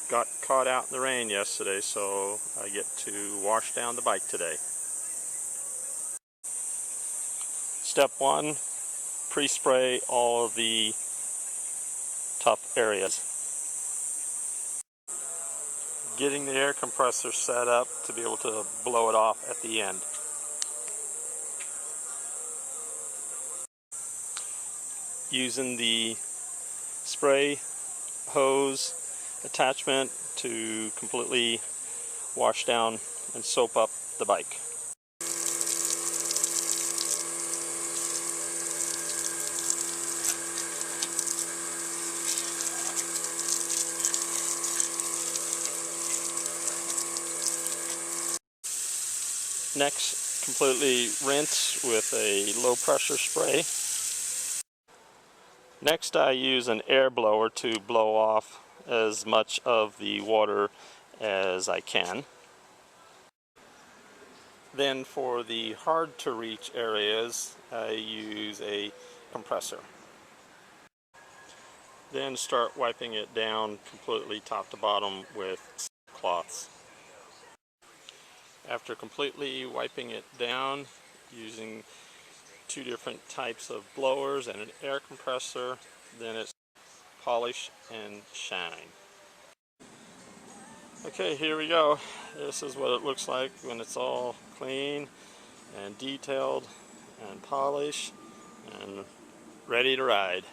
got caught out in the rain yesterday, so I get to wash down the bike today. Step 1, pre-spray all of the tough areas. Getting the air compressor set up to be able to blow it off at the end. Using the spray hose attachment to completely wash down and soap up the bike. Next, completely rinse with a low pressure spray. Next, I use an air blower to blow off as much of the water as I can. Then for the hard to reach areas, I use a compressor. Then start wiping it down completely top to bottom with cloths. After completely wiping it down using 2 different types of blowers and an air compressor, then it's polish and shine. Okay, here we go. This is what it looks like when it's all clean and detailed and polished and ready to ride.